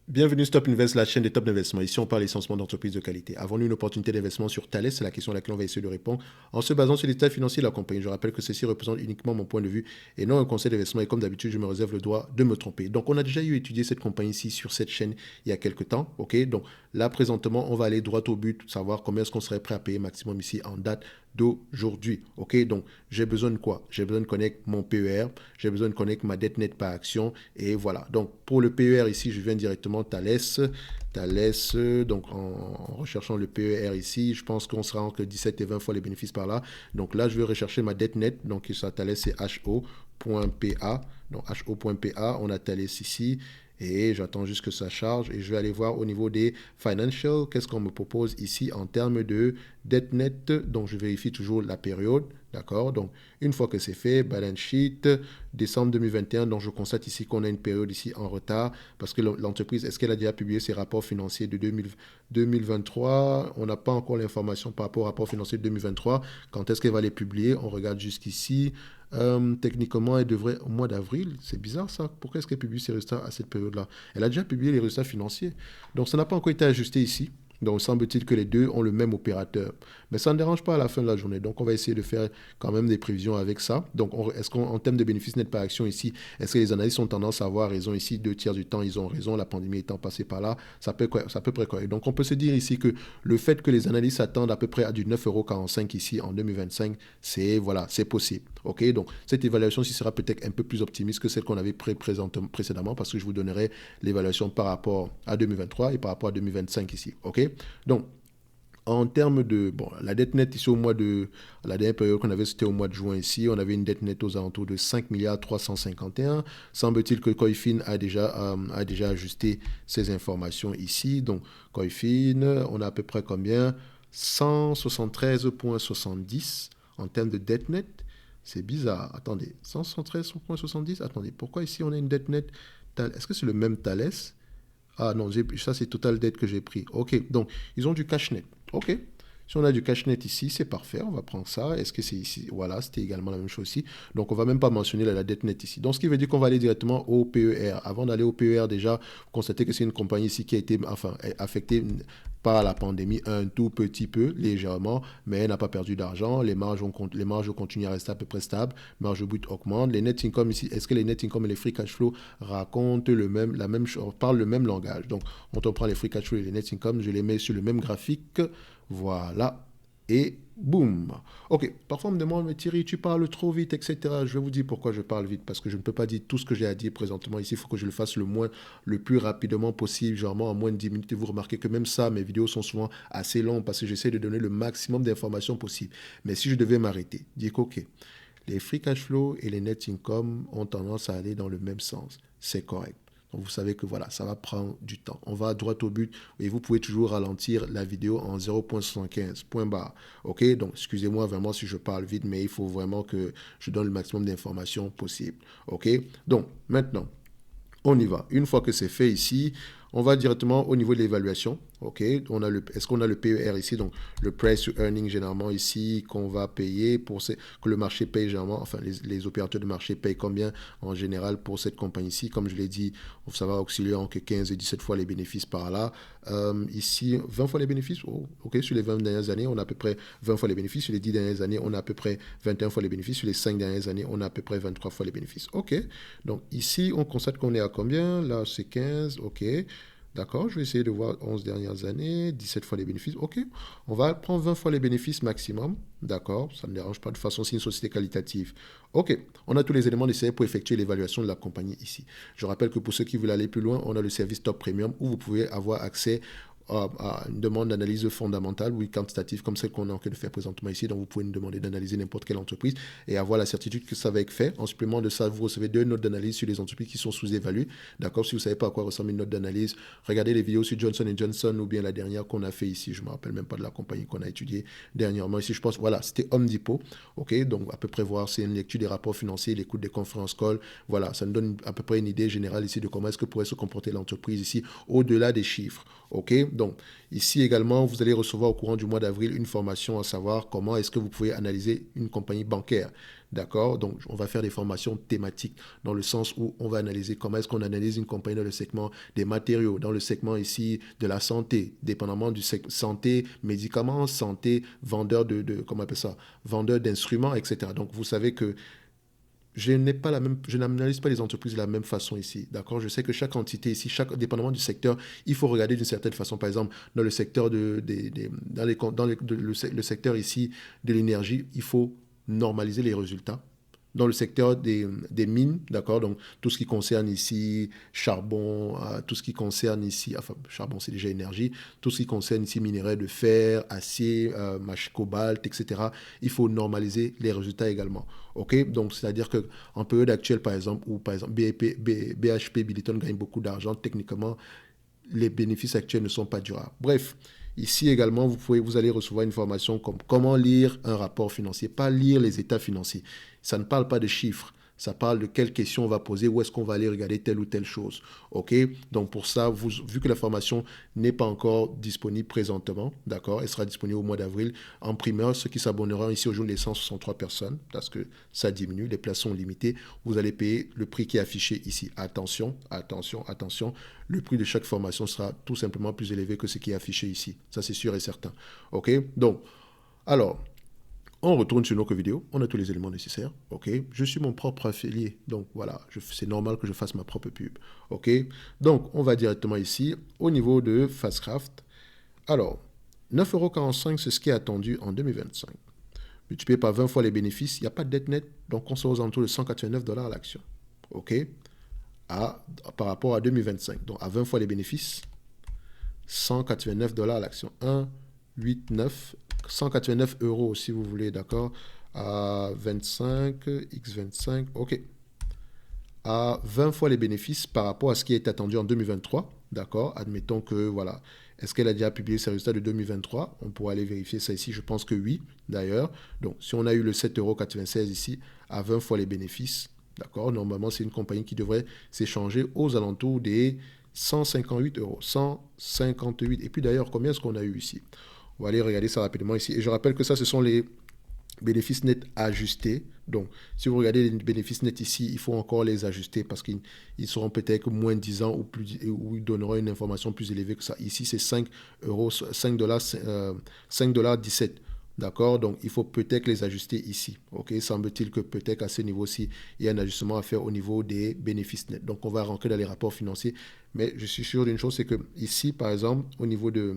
Bienvenue Stop Invest, la chaîne des top d'investissement. Ici, on parle essentiellement d'entreprises de qualité. Avons-nous une opportunité d'investissement sur Thales? C'est la question à laquelle on va essayer de répondre en se basant sur l'état financier de la compagnie. Je rappelle que ceci représente uniquement mon point de vue et non un conseil d'investissement. Et comme d'habitude, je me réserve le droit de me tromper. Donc, on a déjà eu étudié cette compagnie ici sur cette chaîne il y a quelques temps. Ok, donc là, présentement, on va aller droit au but, savoir combien est-ce qu'on serait prêt à payer maximum ici en date d'aujourd'hui. Ok, donc j'ai besoin de quoi? J'ai besoin de connaître mon PER, j'ai besoin de connaître ma dette nette par action et voilà. Donc pour le PER ici, je viens directement Thales. Thales, donc en recherchant le PER ici, je pense qu'on sera entre 17 et 20 fois les bénéfices par là. Donc là, je vais rechercher ma dette nette. Donc ça, Thales, c'est HO.PA. Donc HO.PA, on a Thales ici. Et j'attends juste que ça charge et je vais aller voir au niveau des financials, qu'est-ce qu'on me propose ici en termes de dette nette. Donc je vérifie toujours la période, d'accord. Donc une fois que c'est fait, balance sheet, décembre 2021, donc je constate ici qu'on a une période ici en retard parce que l'entreprise, est-ce qu'elle a déjà publié ses rapports financiers de 2023? On n'a pas encore l'information par rapport au rapport financier de 2023. Quand est-ce qu'elle va les publier? On regarde jusqu'ici. Techniquement, elle devrait au mois d'avril. C'est bizarre ça. Pourquoi est-ce qu'elle publie ses résultats à cette période-là? Elle a déjà publié les résultats financiers. Donc ça n'a pas encore été ajusté ici. Donc semble-t-il que les deux ont le même opérateur. Mais ça ne dérange pas à la fin de la journée. Donc on va essayer de faire quand même des prévisions avec ça. Donc est-ce qu'en termes de bénéfices nets par action ici, est-ce que les analystes ont tendance à avoir raison ici? 2 tiers du temps, ils ont raison. La pandémie étant passée par là, ça peut à peu près quoi. Et donc on peut se dire ici que le fait que les analystes attendent à peu près à du 9,45 € ici en 2025, c'est voilà, c'est possible. Ok, donc cette évaluation-ci sera peut-être un peu plus optimiste que celle qu'on avait précédemment parce que je vous donnerai l'évaluation par rapport à 2023 et par rapport à 2025 ici. Ok, donc en termes de bon, la dette nette ici au mois de la dernière période qu'on avait, c'était au mois de juin ici, on avait une dette nette aux alentours de 5 milliards 351. Semble-t-il que Coifin a déjà ajusté ces informations ici. Donc Coifin, on a à peu près combien? 173,70 en termes de dette nette. C'est bizarre. Attendez, 173,70. Attendez, pourquoi ici on a une dette nette? Est-ce que c'est le même Thales? Ah non, ça c'est total dette que j'ai pris. Ok, donc ils ont du cash net. Ok, si on a du cash net ici, c'est parfait, on va prendre ça. Est-ce que c'est ici? Voilà, c'était également la même chose ici. Donc on va même pas mentionner la dette nette ici. Donc ce qui veut dire qu'on va aller directement au PER. Avant d'aller au PER, déjà, vous constatez que c'est une compagnie ici qui a été affectée par la pandémie un tout petit peu, légèrement, mais elle n'a pas perdu d'argent. Les marges continuent à rester à peu près stables. Marge brute augmente. Les net income ici, est-ce que les net income et les free cash flow racontent la même chose, parlent le même langage? Donc, on prend les free cash flow et les net income, je les mets sur le même graphique. Voilà. Et boum. Ok, parfois on me demande, mais Thierry, tu parles trop vite, etc. Je vais vous dire pourquoi je parle vite, parce que je ne peux pas dire tout ce que j'ai à dire présentement ici. Il faut que je le fasse le plus rapidement possible, genre en moins de 10 minutes. Et vous remarquez que même ça, mes vidéos sont souvent assez longues parce que j'essaie de donner le maximum d'informations possible. Mais si je devais m'arrêter, dire qu'ok, les free cash flow et les net income ont tendance à aller dans le même sens. C'est correct. Donc vous savez que voilà, ça va prendre du temps. On va droit au but et vous pouvez toujours ralentir la vidéo en 0,75 point barre. Ok, donc excusez-moi vraiment si je parle vite, mais il faut vraiment que je donne le maximum d'informations possible. Ok, donc maintenant, on y va. Une fois que c'est fait ici, on va directement au niveau de l'évaluation. Ok, est-ce qu'on a le PER ici, donc le price to earning généralement ici qu'on va payer que le marché paye généralement, enfin les opérateurs de marché payent combien en général pour cette compagnie ici. Comme je l'ai dit, ça va osciller entre 15 et 17 fois les bénéfices par là. Ici, 20 fois les bénéfices. Oh, ok, sur les 20 dernières années, on a à peu près 20 fois les bénéfices. Sur les 10 dernières années, on a à peu près 21 fois les bénéfices. Sur les 5 dernières années, on a à peu près 23 fois les bénéfices. Ok, donc ici, on constate qu'on est à combien? Là, c'est 15, ok. D'accord, je vais essayer de voir 11 dernières années, 17 fois les bénéfices. Ok, on va prendre 20 fois les bénéfices maximum. D'accord, ça ne me dérange pas. De toute façon, c'est une société qualitative. Ok, on a tous les éléments nécessaires pour effectuer l'évaluation de la compagnie ici. Je rappelle que pour ceux qui veulent aller plus loin, on a le service Top Premium où vous pouvez avoir accès à une demande d'analyse fondamentale ou quantitative comme celle qu'on est en train de faire présentement ici. Donc vous pouvez nous demander d'analyser n'importe quelle entreprise et avoir la certitude que ça va être fait. En supplément de ça, vous recevez 2 notes d'analyse sur les entreprises qui sont sous-évaluées. D'accord, si vous ne savez pas à quoi ressemble une note d'analyse, regardez les vidéos sur Johnson Johnson ou bien la dernière qu'on a fait ici. Je ne me rappelle même pas de la compagnie qu'on a étudiée dernièrement ici. Je pense, voilà, c'était Home Depot. Ok, donc à peu près voir, c'est une lecture des rapports financiers, l'écoute des conférences call. Voilà, ça nous donne à peu près une idée générale ici de comment est-ce que pourrait se comporter l'entreprise ici au-delà des chiffres. Ok, donc ici également, vous allez recevoir au courant du mois d'avril une formation à savoir comment est-ce que vous pouvez analyser une compagnie bancaire. d'accord? Donc, on va faire des formations thématiques dans le sens où on va analyser comment est-ce qu'on analyse une compagnie dans le segment des matériaux, dans le segment ici de la santé, dépendamment du santé, médicaments, santé, vendeur comment on appelle ça? Vendeur d'instruments, etc. Donc, vous savez que je n'analyse pas les entreprises de la même façon ici, d'accord? Je sais que chaque entité ici, dépendamment du secteur, il faut regarder d'une certaine façon. Par exemple, dans le secteur le secteur ici de l'énergie, il faut normaliser les résultats. Dans le secteur des mines, d'accord? Donc, tout ce qui concerne ici charbon, tout ce qui concerne ici, enfin, charbon, c'est déjà énergie, tout ce qui concerne ici minerais de fer, acier, cobalt, etc. Il faut normaliser les résultats également. OK? Donc, c'est-à-dire qu'en période actuelle, par exemple, où par exemple BHP Billiton gagne beaucoup d'argent, techniquement, les bénéfices actuels ne sont pas durables. Bref, ici également, vous allez recevoir une formation comme comment lire un rapport financier, pas lire les états financiers. Ça ne parle pas de chiffres. Ça parle de quelles questions on va poser, où est-ce qu'on va aller regarder telle ou telle chose. OK? Donc pour ça, vu que la formation n'est pas encore disponible présentement, d'accord, elle sera disponible au mois d'avril en primeur. Ceux qui s'abonneront ici au jour des 163 personnes, parce que ça diminue, les places sont limitées, vous allez payer le prix qui est affiché ici. Attention, attention, attention, le prix de chaque formation sera tout simplement plus élevé que ce qui est affiché ici. Ça, c'est sûr et certain. OK? Donc, alors, on retourne sur notre vidéo, on a tous les éléments nécessaires, ok? Je suis mon propre affilié, donc voilà, c'est normal que je fasse ma propre pub, ok? Donc, on va directement ici, au niveau de Fastcraft. Alors, 9,45 €, c'est ce qui est attendu en 2025. Multiplié par 20 fois les bénéfices, il n'y a pas de dette nette, donc on sera aux alentours de 189 $ à l'action, ok? Par rapport à 2025, donc à 20 fois les bénéfices, 189 $ à l'action, 1,89 189 € si vous voulez, d'accord, à 25, x25, ok, à 20 fois les bénéfices par rapport à ce qui est attendu en 2023, d'accord, admettons que, voilà, est-ce qu'elle a déjà publié ses résultats de 2023? On pourra aller vérifier ça ici, je pense que oui, d'ailleurs. Donc, si on a eu le 7,96 € ici, à 20 fois les bénéfices, d'accord, normalement, c'est une compagnie qui devrait s'échanger aux alentours des 158 €, 158, et puis d'ailleurs, combien est-ce qu'on a eu ici? On va aller regarder ça rapidement ici. Et je rappelle que ça, ce sont les bénéfices nets ajustés. Donc, si vous regardez les bénéfices nets ici, il faut encore les ajuster parce qu'ils seront peut-être moins 10 ans ou ils donneront une information plus élevée que ça. Ici, c'est 5 euros, 5 dollars, 5,17 $. D'accord? Donc, il faut peut-être les ajuster ici. OK? Semble-t-il que peut-être à ce niveau-ci, il y a un ajustement à faire au niveau des bénéfices nets. Donc, on va rentrer dans les rapports financiers. Mais je suis sûr d'une chose, c'est que ici, par exemple, au niveau de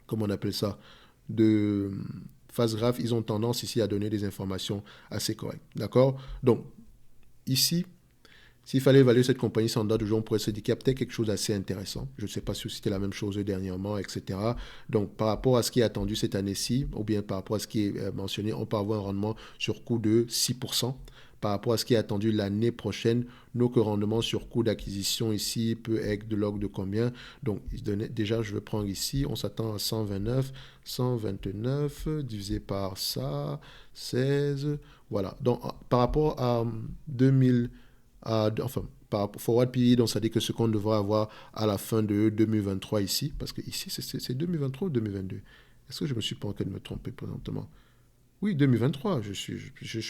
comment on appelle ça, de Fastgraph, ils ont tendance ici à donner des informations assez correctes. D'accord? Donc, ici, s'il fallait évaluer cette compagnie sans date d'aujourd'hui, on pourrait se dire qu'il y a peut-être quelque chose d'assez intéressant. Je ne sais pas si c'était la même chose dernièrement, etc. Donc, par rapport à ce qui est attendu cette année-ci, ou bien par rapport à ce qui est mentionné, on peut avoir un rendement sur coût de 6%. Par rapport à ce qui est attendu l'année prochaine, nos rendements sur coût d'acquisition ici peut être de l'ordre de combien? Donc, déjà, je vais prendre ici, on s'attend à 129 divisé par ça, 16. Voilà. Donc, par rapport à 2000, enfin, par forward PE, donc ça dit que ce qu'on devra avoir à la fin de 2023 ici, parce que ici, c'est 2023 ou 2022? Est-ce que je me suis pas en train de me tromper présentement? Oui, 2023, je suis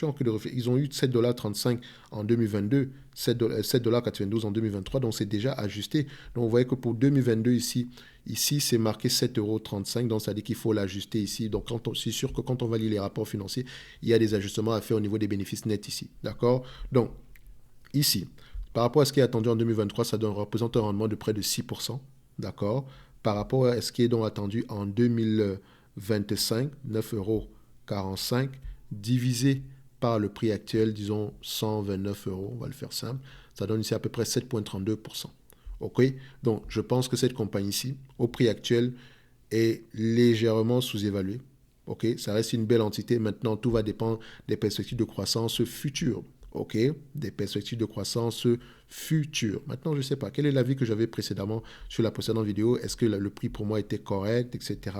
en train de réfléchir. Ils ont eu 7,35 $ en 2022, 7,92 $ en 2023, donc c'est déjà ajusté. Donc vous voyez que pour 2022 ici c'est marqué 7,35 €, donc ça dit qu'il faut l'ajuster ici. Donc c'est sûr que quand on va lire les rapports financiers, il y a des ajustements à faire au niveau des bénéfices nets ici. D'accord? Donc ici, par rapport à ce qui est attendu en 2023, ça représente un rendement de près de 6%. D'accord? Par rapport à ce qui est donc attendu en 2025, 9,45 € divisé par le prix actuel, disons 129 €, on va le faire simple, ça donne ici à peu près 7,32%. OK? Donc, je pense que cette compagnie-ci, au prix actuel, est légèrement sous-évaluée. OK? Ça reste une belle entité. Maintenant, tout va dépendre des perspectives de croissance futures. OK? Des perspectives de croissance futures. Maintenant, je ne sais pas. Quel est l'avis que j'avais précédemment sur la précédente vidéo? Est-ce que le prix pour moi était correct, etc.?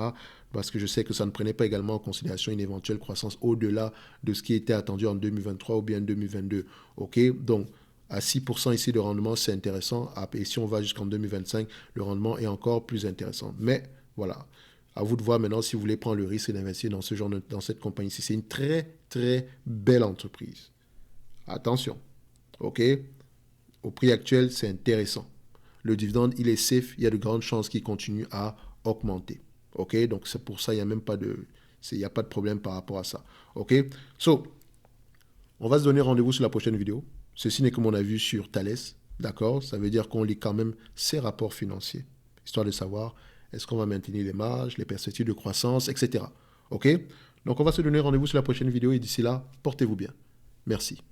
Parce que je sais que ça ne prenait pas également en considération une éventuelle croissance au-delà de ce qui était attendu en 2023 ou bien 2022. OK? Donc, à 6% ici de rendement, c'est intéressant. Et si on va jusqu'en 2025, le rendement est encore plus intéressant. Mais voilà, à vous de voir maintenant si vous voulez prendre le risque d'investir dans ce genre dans cette compagnie-ci. C'est une très, très belle entreprise. Attention, ok? Au prix actuel, c'est intéressant. Le dividende, il est safe, il y a de grandes chances qu'il continue à augmenter. Ok? Donc c'est pour ça, il n'y a même pas de, il n'y a pas de problème par rapport à ça. Ok? So, on va se donner rendez-vous sur la prochaine vidéo. Ceci n'est que mon avis sur Thales. D'accord? Ça veut dire qu'on lit quand même ses rapports financiers, histoire de savoir est-ce qu'on va maintenir les marges, les perspectives de croissance, etc. Ok? Donc on va se donner rendez-vous sur la prochaine vidéo et d'ici là, portez-vous bien. Merci.